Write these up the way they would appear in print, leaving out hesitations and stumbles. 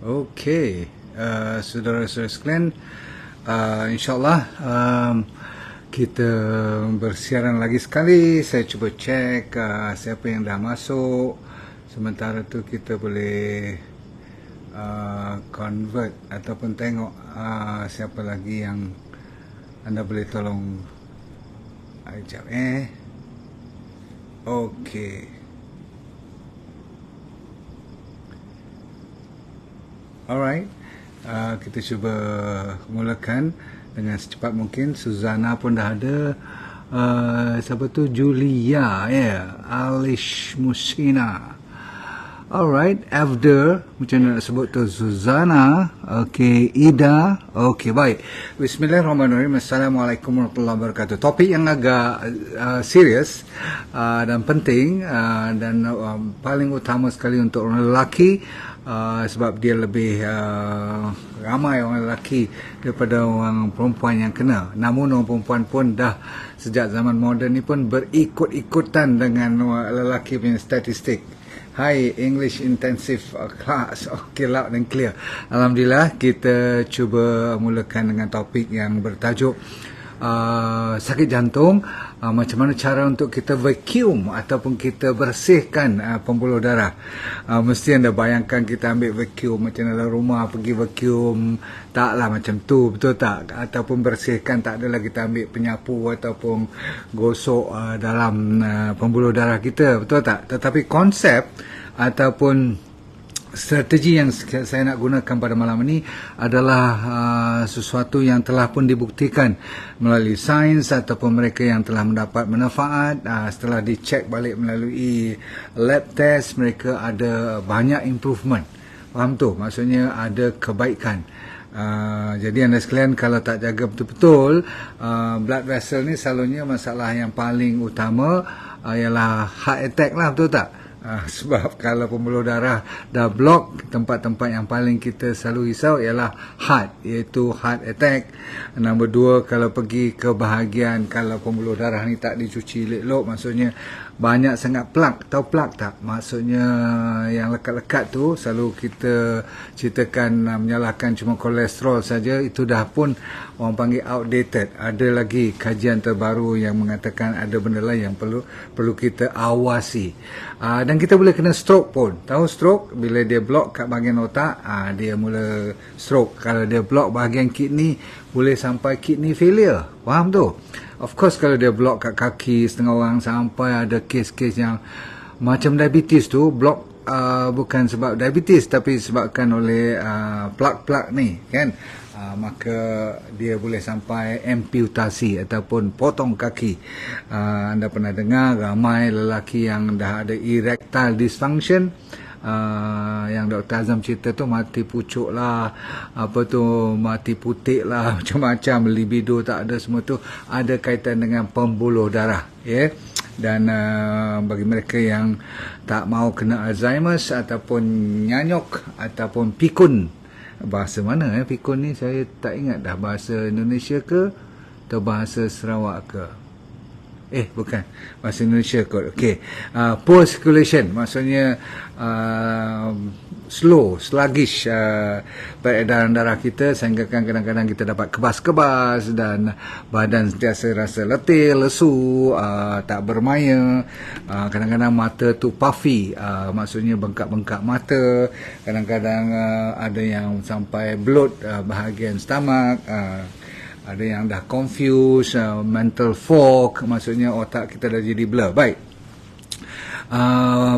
Okey, saudara-saudara sekalian, insyaAllah kita bersiaran lagi sekali. Saya cuba cek siapa yang dah masuk. Sementara tu kita boleh convert ataupun tengok siapa lagi yang anda boleh tolong. Sekejap Okey. Alright, kita cuba mulakan dengan secepat mungkin. Suzana pun dah ada. Siapa tu? Julia, Alish Musina. Alright, Afder, macam mana nak sebut tu? Suzana. Okey, Ida. Okey, baik. Bismillahirrahmanirrahim. Assalamualaikum warahmatullahi wabarakatuh. Topik yang agak serius dan penting dan paling utama sekali untuk orang lelaki. Sebab dia lebih ramai orang lelaki daripada orang perempuan yang kena. Namun orang perempuan pun dah sejak zaman moden ni pun berikut-ikutan dengan lelaki punya statistik. Hai, English Intensive Class. Okay, loud and clear. Alhamdulillah, kita cuba mulakan dengan topik yang bertajuk sakit jantung. Macam mana cara untuk kita vacuum ataupun kita bersihkan pembuluh darah. Mesti anda bayangkan kita ambil vacuum macam dalam rumah, pergi vacuum, taklah macam tu, betul tak? Ataupun bersihkan, tak adalah kita ambil penyapu ataupun gosok dalam pembuluh darah kita, betul tak? Tetapi konsep ataupun strategi yang saya nak gunakan pada malam ini adalah sesuatu yang telah pun dibuktikan melalui sains ataupun mereka yang telah mendapat manfaat setelah dicek balik melalui lab test, mereka ada banyak improvement. Faham tu? Maksudnya ada kebaikan. Jadi anda sekalian, kalau tak jaga betul-betul blood vessel ni, selalunya masalah yang paling utama ialah heart attack lah, betul tak? Sebab kalau pembuluh darah dah block, tempat-tempat yang paling kita selalu risau ialah heart, iaitu heart attack. Nombor dua, kalau pergi ke bahagian, kalau pembuluh darah ni tak dicuci elok-elok, maksudnya banyak sangat plak. Tahu plak tak? Maksudnya yang lekat-lekat tu, selalu kita ceritakan menyalahkan cuma kolesterol saja, itu dah pun orang panggil outdated. Ada lagi kajian terbaru yang mengatakan ada benda lain yang perlu kita awasi. Dan kita boleh kena stroke pun. Tahu stroke? Bila dia block kat bahagian otak, dia mula stroke. Kalau dia block bahagian kidney, boleh sampai kidney failure. Faham tu? Of course, kalau dia block kat kaki, setengah orang sampai ada kes-kes yang macam diabetes tu, block bukan sebab diabetes tapi disebabkan oleh plak-plak ni, kan? Maka dia boleh sampai amputasi ataupun potong kaki. Anda pernah dengar ramai lelaki yang dah ada erectile dysfunction, yang Dr. Azam cerita tu, mati pucuk lah, mati putih lah, macam-macam, libido tak ada, semua tu ada kaitan dengan pembuluh darah, Dan bagi mereka yang tak mau kena Alzheimer's ataupun nyanyok ataupun pikun, bahasa mana pikun ni saya tak ingat dah, bahasa Indonesia ke atau bahasa Sarawak ke? Bukan, bahasa Indonesia kot. Okey, poor circulation, maksudnya sluggish peredaran darah kita, sehingga kadang-kadang kita dapat kebas-kebas dan badan sentiasa rasa letih, lesu, tak bermaya. Kadang-kadang mata tu puffy, maksudnya bengkak-bengkak mata. Kadang-kadang ada yang sampai bloat bahagian stomach. Ada yang dah confused, mental fog, maksudnya otak kita dah jadi blur. Baik.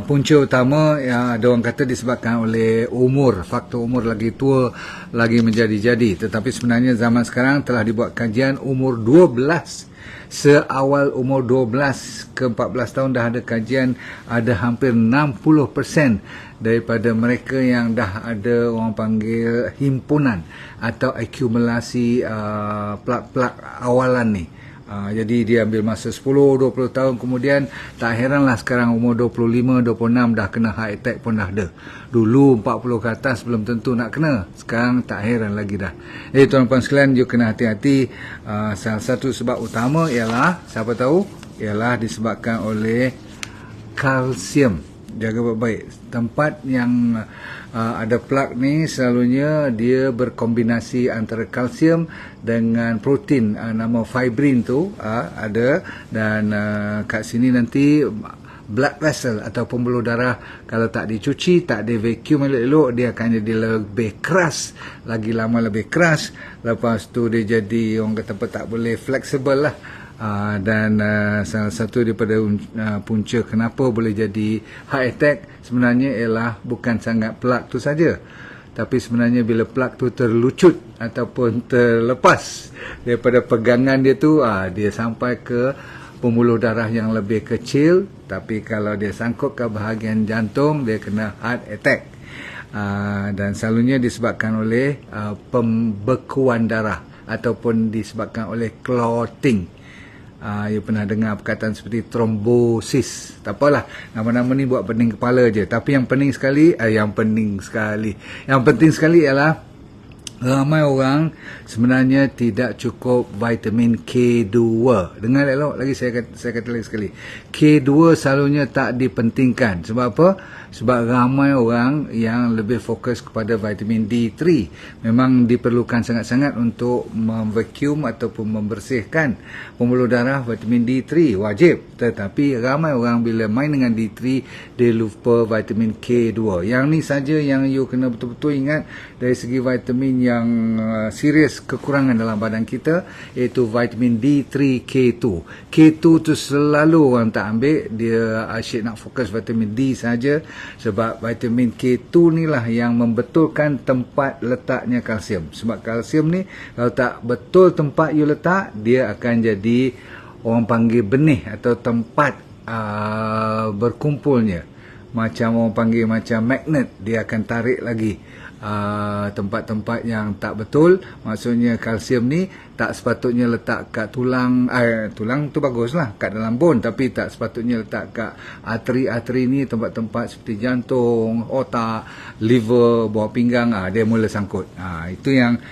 Punca utama, ada orang kata disebabkan oleh umur, faktor umur, lagi tua lagi menjadi-jadi. Tetapi sebenarnya zaman sekarang telah dibuat kajian umur 12, seawal umur 12 ke 14 tahun dah ada kajian, ada hampir 60% daripada mereka yang dah ada orang panggil himpunan atau akumulasi plak-plak awalan ni. Jadi dia ambil masa 10-20 tahun kemudian, tak heranlah sekarang umur 25-26 dah kena heart attack pun dah ada. Dulu 40 ke atas belum tentu nak kena, sekarang tak heran lagi dah. Tuan-tuan sekalian, you kena hati-hati. Salah satu sebab utama ialah, siapa tahu, ialah disebabkan oleh kalsium. jaga baik-baik. Tempat yang ada plug ni selalunya dia berkombinasi antara kalsium dengan protein, nama fibrin tu ada, dan kat sini nanti blood vessel atau pembuluh darah kalau tak dicuci, tak di vacuum elok-elok, dia akan jadi lebih keras, lagi lama lebih keras, lepas tu dia jadi orang kata apa, tak boleh fleksibel lah. Dan salah satu daripada punca kenapa boleh jadi heart attack sebenarnya ialah bukan sangat plug tu saja, tapi sebenarnya bila plug tu terlucut ataupun terlepas daripada pegangan dia tu, dia sampai ke pembuluh darah yang lebih kecil, tapi kalau dia sangkut ke bahagian jantung, dia kena heart attack. Dan selalunya disebabkan oleh pembekuan darah ataupun disebabkan oleh clotting. You pernah dengar perkataan seperti trombosis. Tak apalah, nama-nama ni buat pening kepala je. Tapi yang penting sekali, yang penting sekali ialah ramai orang sebenarnya tidak cukup vitamin K2. Dengar elok lagi, saya kata lagi sekali. K2 selalunya tak dipentingkan. Sebab apa? Sebab ramai orang yang lebih fokus kepada vitamin D3. Memang diperlukan sangat-sangat untuk memvacuum ataupun membersihkan pembuluh darah. Vitamin D3 wajib. Tetapi ramai orang bila main dengan D3, dia lupa vitamin K2. Yang ni saja yang you kena betul-betul ingat dari segi vitamin yang serius kekurangan dalam badan kita, iaitu vitamin D3, K2. K2 tu selalu orang tak ambil, dia asyik nak fokus vitamin D saja, sebab vitamin K2 ni lah yang membetulkan tempat letaknya kalsium. Sebab kalsium ni kalau tak betul tempat you letak, dia akan jadi orang panggil benih atau tempat berkumpulnya. Macam orang panggil macam magnet, dia akan tarik lagi tempat-tempat yang tak betul. Maksudnya kalsium ni tak sepatutnya letak kat tulang. Tulang tu baguslah kat dalam bone, tapi tak sepatutnya letak kat arteri-arteri ni, tempat-tempat seperti jantung, otak, liver, bawah pinggang. Dia mula sangkut. Itu yang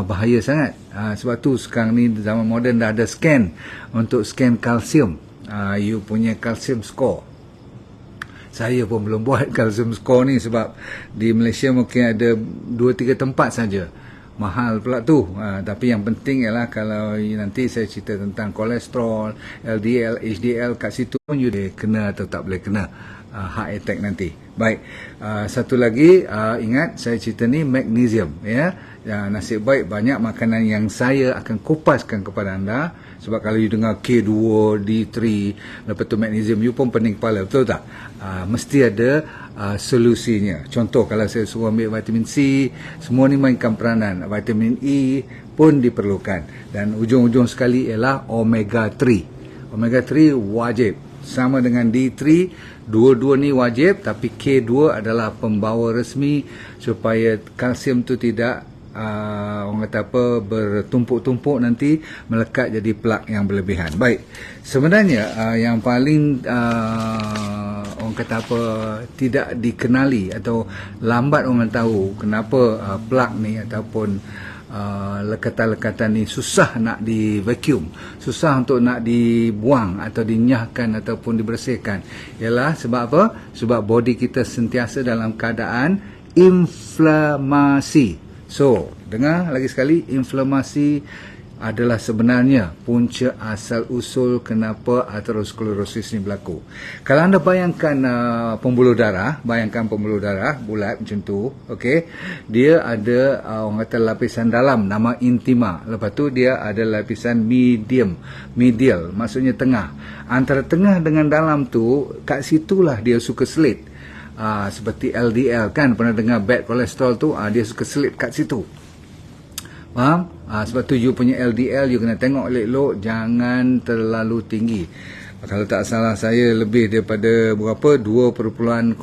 bahaya sangat. Sebab tu sekarang ni zaman moden dah ada scan untuk scan kalsium. You punya kalsium score. Saya pun belum buat kalsium score ni sebab di Malaysia mungkin ada 2-3 tempat saja. Mahal pula tu. Tapi yang penting ialah kalau nanti saya cerita tentang kolesterol, LDL, HDL, kat situ pun you boleh kena atau tak boleh kena heart attack nanti. Baik, satu lagi, ingat saya cerita ni magnesium, ya. Nasib baik banyak makanan yang saya akan kupaskan kepada anda. Sebab kalau you dengar K2, D3, lepas tu magnesium, you pun pening kepala, betul tak? Mesti ada solusinya. Contoh, kalau saya suruh ambil vitamin C, semua ni mainkan peranan. Vitamin E pun diperlukan. Dan ujung-ujung sekali ialah omega 3. Omega 3 wajib. Sama dengan D3, dua-dua ni wajib, tapi K2 adalah pembawa resmi supaya kalsium tu tidak orang kata apa, bertumpuk-tumpuk nanti melekat jadi plak yang berlebihan. Baik, sebenarnya yang paling orang kata apa, tidak dikenali atau lambat orang tahu kenapa plak ni ataupun lekatan-lekatan ni susah nak di vacuum, susah untuk nak dibuang atau dinyahkan ataupun dibersihkan, ialah sebab apa? Sebab body kita sentiasa dalam keadaan inflamasi. So, dengar lagi sekali, inflamasi adalah sebenarnya punca asal usul kenapa aterosklerosis ni berlaku. Kalau anda bayangkan pembuluh darah, bulat macam tu, okey. Dia ada orang kata lapisan dalam nama intima. Lepas tu dia ada lapisan medial, maksudnya tengah. Antara tengah dengan dalam tu, kat situlah dia suka selit. Seperti LDL kan, pernah dengar bad cholesterol tu, dia suka selip kat situ. Faham? Sebab tu you punya LDL you kena tengok elok-elok, jangan terlalu tinggi. Kalau tak salah saya lebih daripada berapa, 2.08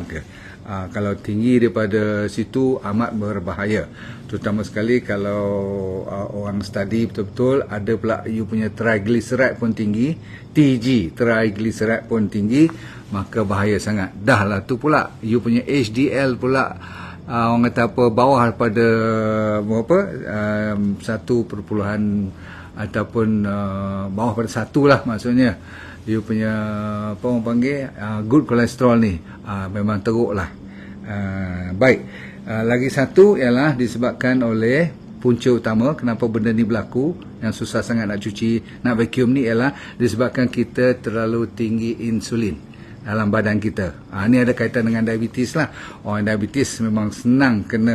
ke. Kalau tinggi daripada situ amat berbahaya. Terutama sekali kalau orang study betul-betul, ada pula you punya triglyceride pun tinggi, TG, triglyceride pun tinggi, maka bahaya sangat. Dah lah tu pula, you punya HDL pula orang kata apa, bawah daripada berapa, 1 ataupun bawah pada 1 lah maksudnya. you punya apa orang panggil good cholesterol ni memang teruk lah. Baik, lagi satu ialah disebabkan oleh punca utama kenapa benda ni berlaku, yang susah sangat nak cuci, nak vacuum ni, ialah disebabkan kita terlalu tinggi insulin dalam badan kita. Ni ada kaitan dengan diabetes lah. Orang diabetes memang senang kena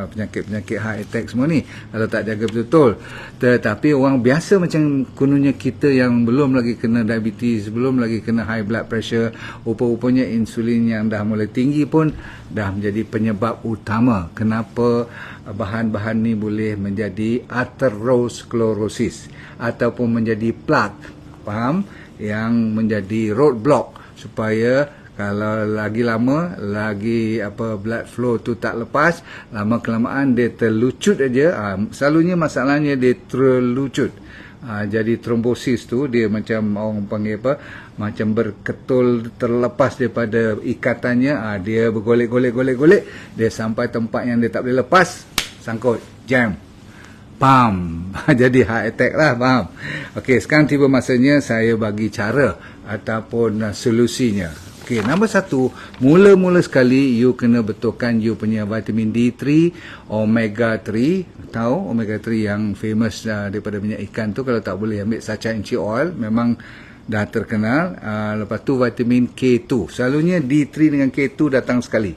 penyakit-penyakit heart attack semua ni kalau tak jaga betul-betul. Tetapi orang biasa macam kononnya kita yang belum lagi kena diabetes, belum lagi kena high blood pressure, rupa-rupanya insulin yang dah mulai tinggi pun dah menjadi penyebab utama kenapa bahan-bahan ni boleh menjadi atherosclerosis ataupun menjadi plaque, faham, yang menjadi roadblock, supaya kalau lagi lama lagi blood flow tu tak lepas, lama kelamaan dia terlucut aja. Selalunya masalahnya dia terlucut. Jadi trombosis tu dia macam orang panggil macam berketul, terlepas daripada ikatannya. Dia bergolek-golek dia sampai tempat yang dia tak boleh lepas, sangkut, jam, pam. Jadi heart attack lah, faham. Okey, sekarang tiba masanya saya bagi cara ataupun solusinya. Okey, nombor satu, mula-mula sekali you kena betulkan you punya vitamin D3, omega 3. Tahu omega 3 yang famous daripada minyak ikan tu, kalau tak boleh ambil sachainchi oil, memang dah terkenal. Lepas tu vitamin K2. Selalunya D3 dengan K2 datang sekali.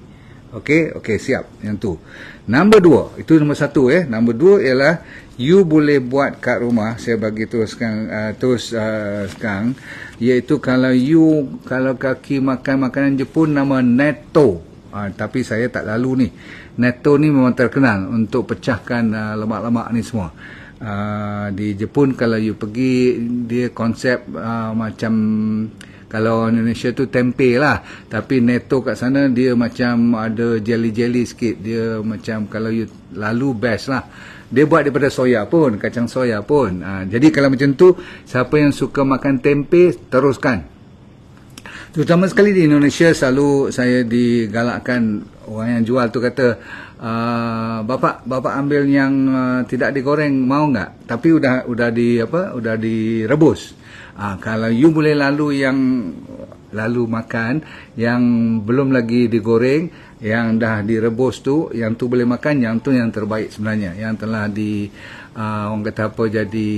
Okey, siap yang tu. Nombor dua, itu nombor satu. Nombor dua ialah you boleh buat kat rumah. Saya bagi teruskan sekarang, iaitu kalau kaki makan makanan Jepun nama natto. Tapi saya tak lalu ni. Natto ni memang terkenal untuk pecahkan lemak-lemak ni semua. Di Jepun kalau you pergi, dia konsep macam kalau Indonesia tu tempe lah, tapi natto kat sana dia macam ada jelly-jelly sikit. Dia macam kalau you lalu best lah. Dia buat daripada soya pun, kacang soya pun. Jadi kalau macam tu, siapa yang suka makan tempe, teruskan. Terutama sekali di Indonesia, selalu saya digalakkan orang yang jual tu kata, bapak ambil yang tidak digoreng, mau enggak? Tapi udah direbus. Kalau you boleh lalu makan yang belum lagi digoreng, yang dah direbus tu, yang tu boleh makan, yang tu yang terbaik sebenarnya, yang telah orang kata jadi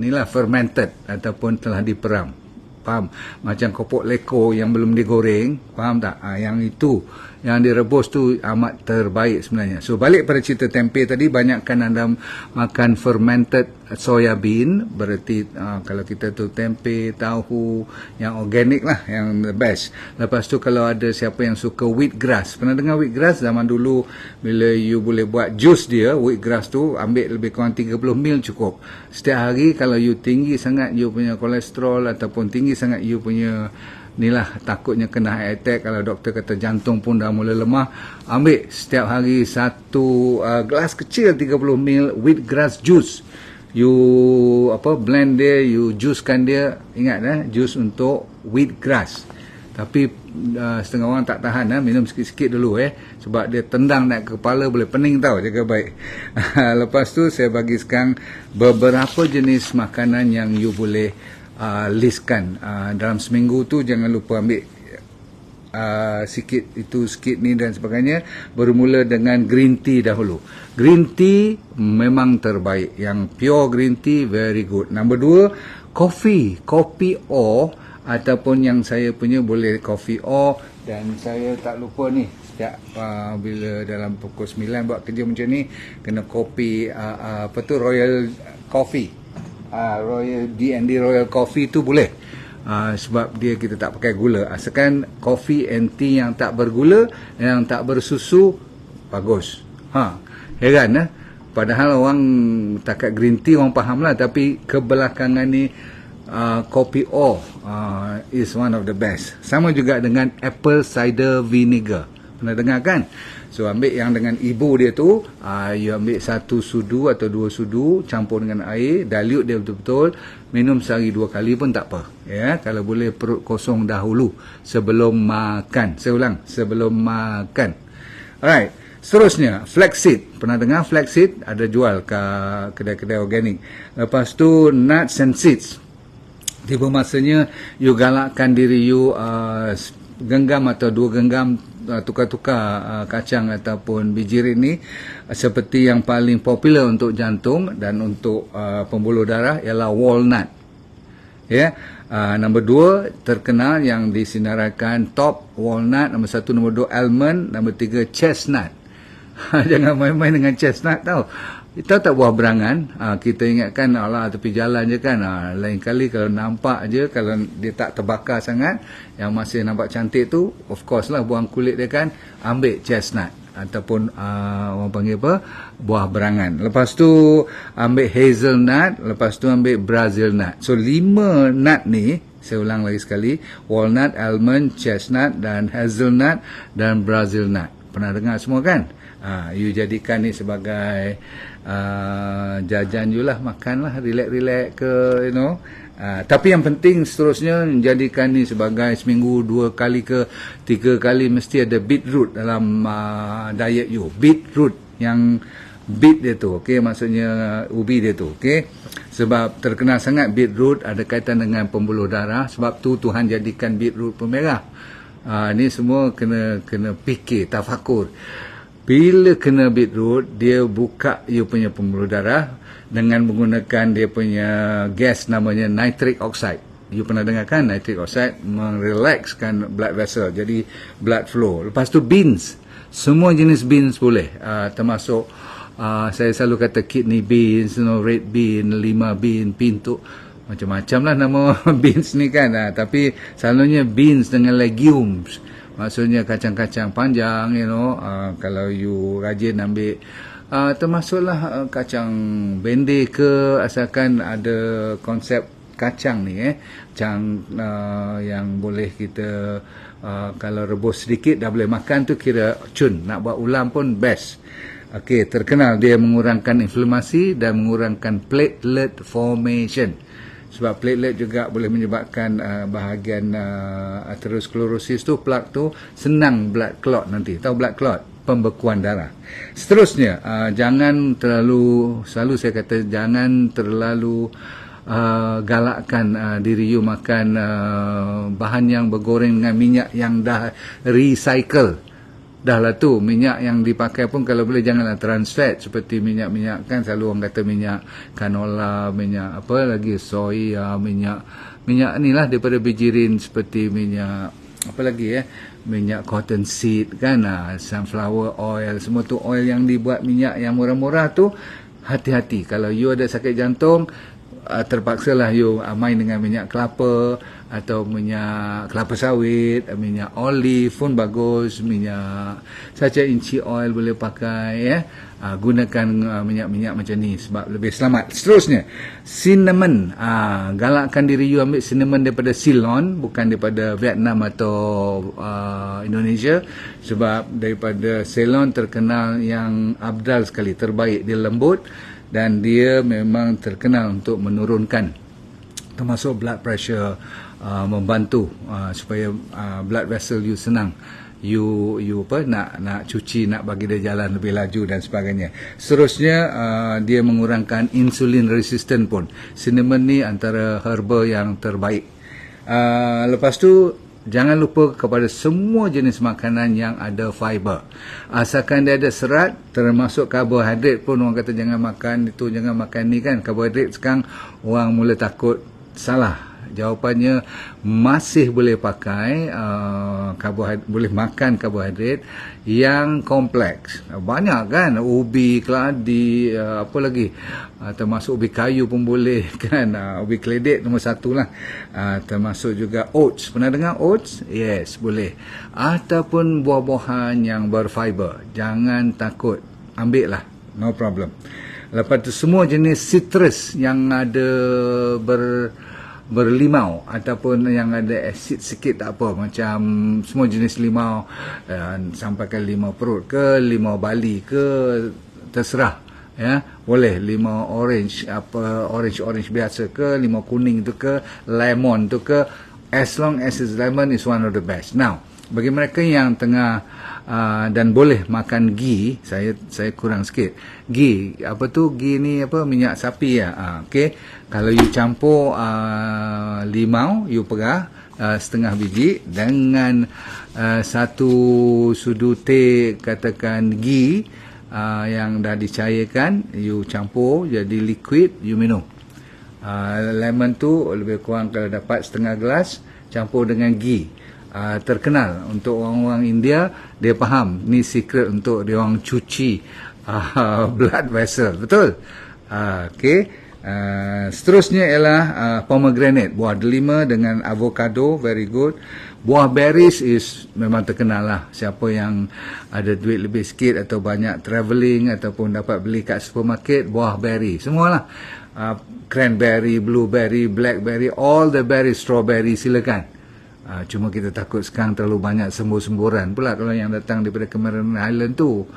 inilah fermented ataupun telah diperam, faham? Macam kopok leko yang belum digoreng, faham tak? Yang itu yang direbus tu amat terbaik sebenarnya. So balik pada cerita tempe tadi, banyakkan anda makan fermented soya bean, berarti kalau kita tu tempe, tahu yang organik lah, yang the best. Lepas tu kalau ada siapa yang suka wheatgrass, pernah dengar wheatgrass? Zaman dulu bila you boleh buat jus dia, wheatgrass tu ambil lebih kurang 30 ml cukup. Setiap hari kalau you tinggi sangat you punya kolesterol ataupun tinggi sangat you punya inilah, takutnya kena heart attack, kalau doktor kata jantung pun dah mula lemah, ambil setiap hari satu gelas kecil 30 ml wheatgrass juice. You blend dia, you juicekan dia. Ingat jus untuk wheatgrass. Tapi setengah orang tak tahan, minum sikit-sikit dulu sebab dia tendang naik ke kepala, boleh pening tau, jaga baik. Lepas tu saya bagi sekarang beberapa jenis makanan yang you boleh listkan dalam seminggu tu. Jangan lupa ambil sikit itu, sikit ni dan sebagainya. Bermula dengan green tea dahulu. Green tea memang terbaik, yang pure green tea very good. Nombor dua, kopi o, ataupun yang saya punya boleh kopi o. Dan saya tak lupa ni, setiap bila dalam pukul 9 buat kerja macam ni, kena kopi Royal Coffee, Royal D&D Royal Coffee tu boleh. Sebab dia kita tak pakai gula. Asalkan coffee and tea yang tak bergula, yang tak bersusu, bagus. Heran padahal orang takat green tea orang faham lah, tapi kebelakangan ni kopi o is one of the best. Sama juga dengan apple cider vinegar. Pernah dengar kan? So ambil yang dengan ibu dia tu, you ambil 1 sudu atau 2 sudu, campur dengan air, dilute dia betul-betul, minum sehari 2 kali pun tak apa. Kalau boleh perut kosong dahulu sebelum makan. Saya ulang, sebelum makan. Alright. Seterusnya, flaxseed. Pernah dengar flaxseed? Ada jual ke kedai-kedai organik. Lepas tu nuts and seeds. tiba masanya you galakkan diri you genggam atau 2 genggam tukar-tukar kacang ataupun bijirin ni, seperti yang paling popular untuk jantung dan untuk pembuluh darah ialah walnut. Ya, nombor 2 terkenal yang disinarakan top walnut, nombor 1, nombor 2 almond, nombor 3 chestnut. Jangan main-main dengan chestnut tau. Tahu tak buah berangan? Kita ingatkan alah tepi jalan je kan. Lain kali kalau nampak je, kalau dia tak terbakar sangat, yang masih nampak cantik tu, of course lah buah kulit dia kan, ambil chestnut ataupun orang panggil apa, buah berangan. Lepas tu ambil hazelnut, lepas tu ambil Brazil nut. So 5 nut ni, saya ulang lagi sekali, walnut, almond, chestnut dan hazelnut dan Brazil nut. Pernah dengar semua kan? You jadikan ni sebagai jajan you lah, makan lah, relax-relax ke, you know. Tapi yang penting seterusnya, jadikan ni sebagai seminggu 2 kali ke 3 kali mesti ada beetroot dalam diet you. Beetroot, yang beet dia tu, okay, maksudnya ubi dia tu, okay. Sebab terkenal sangat beetroot ada kaitan dengan pembuluh darah, sebab tu Tuhan jadikan beetroot pemerah. Ni semua kena fikir, tafakur. Bila kena beetroot, dia buka you punya pembuluh darah dengan menggunakan dia punya gas namanya nitric oxide. You pernah dengar kan? Nitric oxide merelaxkan blood vessel, jadi blood flow. Lepas tu beans, semua jenis beans boleh, termasuk saya selalu kata kidney beans, you know, red bean, lima bean, pintu, macam-macam lah nama beans ni kan. Tapi selalunya beans dengan legumes, maksudnya kacang-kacang panjang, you know. Kalau you rajin ambil, termasuklah kacang bende ke, asalkan ada konsep kacang ni, kacang yang boleh kita kalau rebus sedikit dah boleh makan tu, kira cun. Nak buat ulam pun best. Okey, terkenal dia mengurangkan inflamasi dan mengurangkan platelet formation. Sebab platelet juga boleh menyebabkan bahagian atherosclerosis tu, plak tu, senang blood clot nanti. Tahu blood clot? Pembekuan darah. Seterusnya, jangan terlalu, selalu saya kata, jangan terlalu galakkan diri you makan bahan yang bergoreng dengan minyak yang dah recycle. Dah lah tu, minyak yang dipakai pun kalau boleh janganlah trans fat, seperti minyak-minyak kan, selalu orang kata minyak canola, minyak apa lagi, soya, minyak ni lah daripada bijirin, seperti minyak apa lagi, minyak cotton seed kan, sunflower oil, semua tu oil yang dibuat minyak yang murah-murah tu. Hati-hati, kalau you ada sakit jantung, terpaksalah you main dengan minyak kelapa atau minyak kelapa sawit, minyak olive pun bagus, minyak saja inci oil boleh pakai, gunakan minyak-minyak macam ni sebab lebih selamat. Seterusnya, cinnamon, galakkan diri you ambil cinnamon daripada Ceylon, bukan daripada Vietnam atau Indonesia, sebab daripada Ceylon terkenal yang abdal sekali, terbaik, dia lembut dan dia memang terkenal untuk menurunkan termasuk blood pressure, membantu supaya blood vessel you senang, you apa, nak cuci, nak bagi dia jalan lebih laju dan sebagainya. Seterusnya, dia mengurangkan insulin resistant pun. Cinnamon ni antara herba yang terbaik. Lepas tu, jangan lupa kepada semua jenis makanan yang ada fiber. Asalkan dia ada serat, termasuk karbohidrat pun. Orang kata jangan makan itu, jangan makan ni kan. Karbohidrat sekarang orang mula takut. Salah. Jawapannya, masih boleh pakai boleh makan karbohidrat yang kompleks. Banyak kan, ubi, keladi, apa lagi, termasuk ubi kayu pun boleh kan, ubi keledek nombor 1 lah, termasuk juga oats. Pernah dengar oats? Yes, boleh. Ataupun buah-buahan yang berfiber. Jangan takut, ambil lah, no problem. Lepas tu semua jenis citrus yang ada berlimau ataupun yang ada asid sikit tak apa, macam semua jenis limau, sampai ke limau perut ke, limau Bali ke, terserah boleh, limau orange, apa orange biasa ke, limau kuning tu ke, lemon tu ke, as long as it's lemon is one of the best. Now, Bagi mereka yang tengah dan boleh makan ghee, saya kurang sikit. Ghee, apa tu? Ghee ni apa? Minyak sapi ya. Okey. Kalau you campur limau, you perah setengah biji dengan satu sudu teh katakan ghee yang dah dicairkan, you campur jadi liquid, you minum. Lemon tu lebih kurang kalau dapat setengah gelas, campur dengan ghee. Terkenal untuk orang-orang India, dia faham ni secret untuk dia orang cuci blood vessel, betul? Okey. Seterusnya ialah pomegranate, buah delima dengan avocado, very good. Buah berries is memang terkenal lah. Siapa yang ada duit lebih sikit atau banyak travelling ataupun dapat beli kat supermarket, buah berry semualah. Cranberry, blueberry, blackberry, all the berries, strawberry, silakan. Cuma kita takut sekarang terlalu banyak sembur-semburan pula kalau yang datang daripada Cameron Highland tu.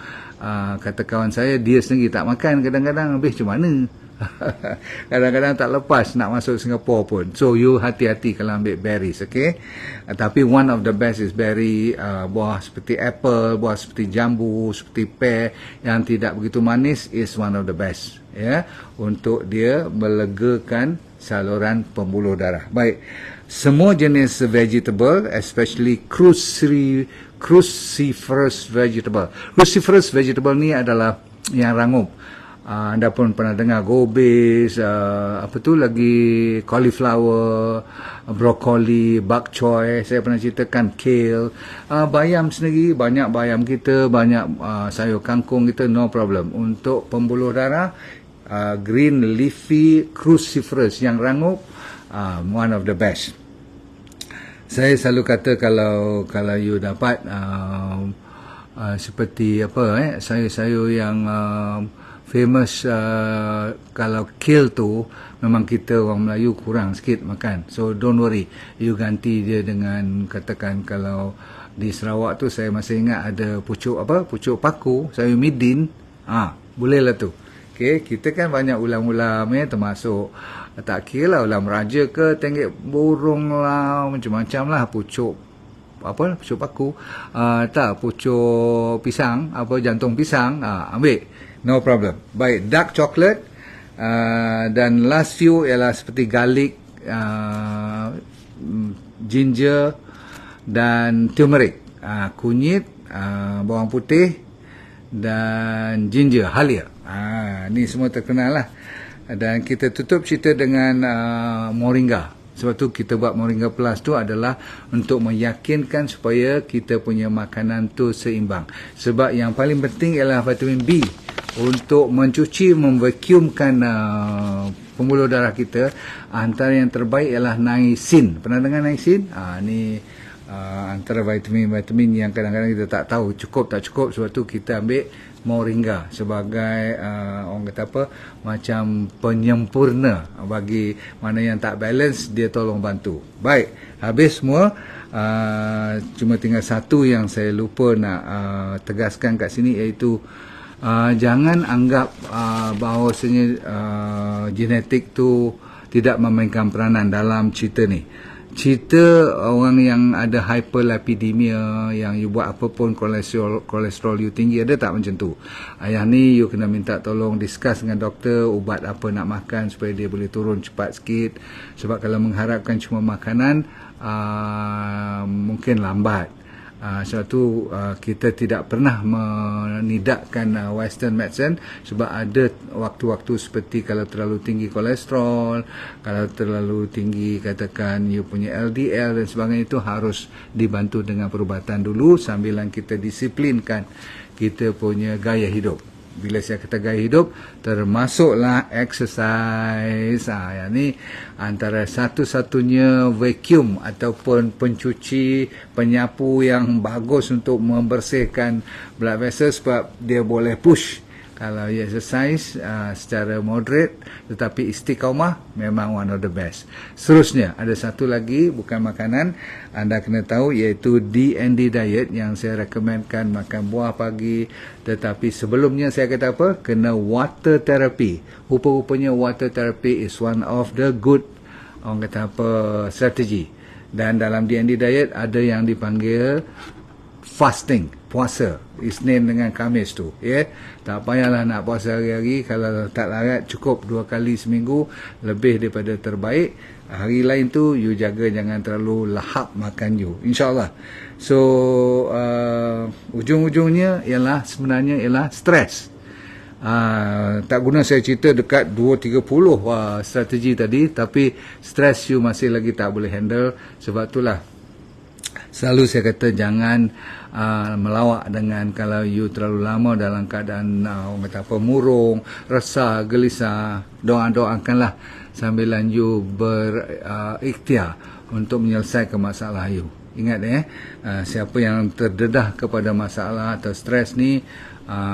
Kata kawan saya, dia sendiri tak makan kadang-kadang, habis macam mana? Kadang-kadang tak lepas nak masuk Singapura pun. So you hati-hati kalau ambil berries, okay? Tapi one of the best is berry, buah seperti apple, buah seperti jambu, seperti pear yang tidak begitu manis is one of the best, ya, untuk dia melegakan saluran pembuluh darah. Baik, semua jenis vegetable, especially cruciferous vegetable. Cruciferous vegetable ni adalah yang rangup. Anda pun pernah dengar gobis, apa tu lagi, cauliflower, brokoli, bok choy, saya pernah ceritakan kale, bayam sendiri, banyak bayam kita, banyak sayur kangkung kita, no problem. Untuk pembuluh darah, green leafy cruciferous yang rangup, one of the best. Saya selalu kata kalau you dapat seperti apa sayur-sayur yang famous, kalau kale tu memang kita orang Melayu kurang sikit makan, so don't worry, you ganti dia dengan, katakan kalau di Sarawak tu saya masih ingat ada pucuk paku, sayur midin, boleh lah tu. Okay, kita kan banyak ulam-ulam termasuk, tak kira lah ulam raja ke, tenggek burung lah, macam-macam lah, pucuk paku, pucuk pisang, jantung pisang, ambil, no problem. Baik, dark chocolate, dan last few ialah seperti garlic, ginger dan turmeric, kunyit, bawang putih dan ginger, halia. Ni semua terkenal lah. Dan kita tutup cerita dengan moringa. Sebab tu kita buat Moringa Plus tu adalah untuk meyakinkan supaya kita punya makanan tu seimbang. Sebab yang paling penting ialah vitamin B untuk mencuci, memvacuumkan pembuluh darah kita. Antara yang terbaik ialah niacin. Pernah dengar niacin? Ni antara vitamin yang kadang-kadang kita tak tahu cukup tak cukup. Sebab tu kita ambil moringa sebagai orang kata apa, macam penyempurna bagi mana yang tak balance, dia tolong bantu. Baik, habis semua. Cuma tinggal satu yang saya lupa nak tegaskan kat sini, iaitu jangan anggap bahawasanya genetik tu tidak memainkan peranan dalam cerita ni. Cerita orang yang ada hyperlipidemia, yang you buat apa pun kolesterol you tinggi, ada tak macam tu? Yang ni you kena minta tolong discuss dengan doktor, ubat apa nak makan supaya dia boleh turun cepat sikit. Sebab kalau mengharapkan cuma makanan, mungkin lambat. Sebab tu kita tidak pernah menidakkan western medicine, sebab ada waktu-waktu seperti kalau terlalu tinggi kolesterol, kalau terlalu tinggi katakan you punya LDL dan sebagainya, itu harus dibantu dengan perubatan dulu sambilan kita disiplinkan kita punya gaya hidup. Bila saya kata gaya hidup, termasuklah exercise. Yang ni antara satu-satunya vacuum ataupun pencuci, penyapu yang bagus untuk membersihkan blood vessel, sebab dia boleh push. Kalau you exercise secara moderate tetapi istiqamah, memang one of the best. Seterusnya, ada satu lagi, bukan makanan, anda kena tahu, iaitu DND diet yang saya rekomenkan makan buah pagi. Tetapi sebelumnya saya kata apa? Kena water therapy. Rupa-rupanya water therapy is one of the good, orang kata apa, strategi. Dan dalam DND diet ada yang dipanggil fasting, puasa Isnin dengan Khamis tu, ya. Tak payahlah nak puasa hari-hari. Kalau tak larat, cukup 2 kali seminggu, lebih daripada terbaik. Hari lain tu you jaga jangan terlalu lahap makan you, insyaAllah. So ujung-ujungnya sebenarnya ialah stres. Tak guna saya cerita dekat 2-30 strategi tadi, tapi stres you masih lagi tak boleh handle. Sebab itulah selalu saya kata jangan melawak dengan kalau you terlalu lama dalam keadaan orang kata apa, murung, resah, gelisah. Doakanlah sambilan you berikhtiar untuk menyelesaikan masalah you. Ingat siapa yang terdedah kepada masalah atau stres ni,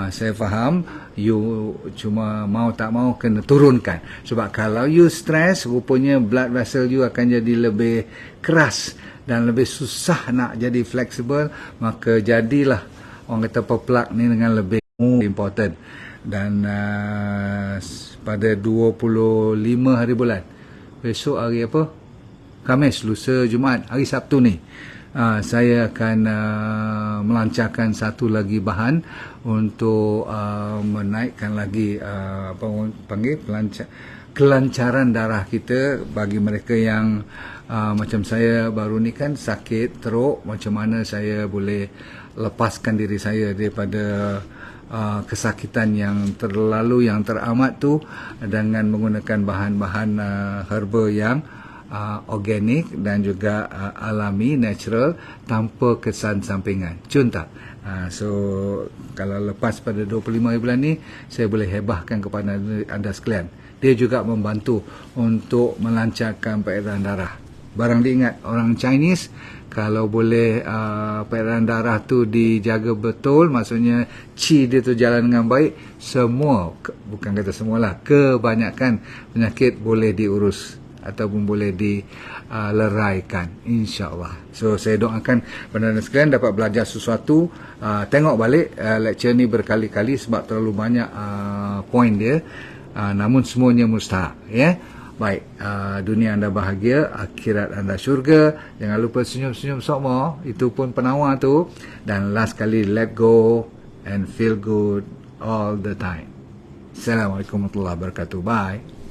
saya faham you cuma mau tak mau kena turunkan. Sebab kalau you stres, rupanya blood vessel you akan jadi lebih keras dan lebih susah nak jadi fleksibel. Maka jadilah orang kata plug ni dengan lebih important. Dan pada 25 hari bulan, besok hari apa? Khamis, lusa Jumaat, hari Sabtu ni, saya akan melancarkan satu lagi bahan untuk menaikkan lagi apa orang panggil kelancaran darah kita. Bagi mereka yang macam saya baru ni kan sakit teruk, macam mana saya boleh lepaskan diri saya daripada kesakitan yang terlalu yang teramat tu dengan menggunakan bahan-bahan herba yang organik dan juga alami, natural, tanpa kesan sampingan. Cun tak? So kalau lepas pada 25 hari bulan ni, saya boleh hebahkan kepada anda sekalian. Dia juga membantu untuk melancarkan peredaran darah. Barang diingat, orang Chinese kalau boleh peredaran darah tu dijaga betul, maksudnya qi dia tu jalan dengan baik, semua, bukan kata semualah, kebanyakan penyakit boleh diurus ataupun boleh dileraikan, insyaAllah. So saya doakan pendengar sekalian dapat belajar sesuatu. Tengok balik lecture ni berkali-kali sebab terlalu banyak poin dia, namun semuanya mustahak, ya. Baik, dunia anda bahagia, akhirat anda syurga. Jangan lupa senyum-senyum semua, itu pun penawar tu. Dan last kali, let go and feel good all the time. Assalamualaikum warahmatullahi wabarakatuh. Bye.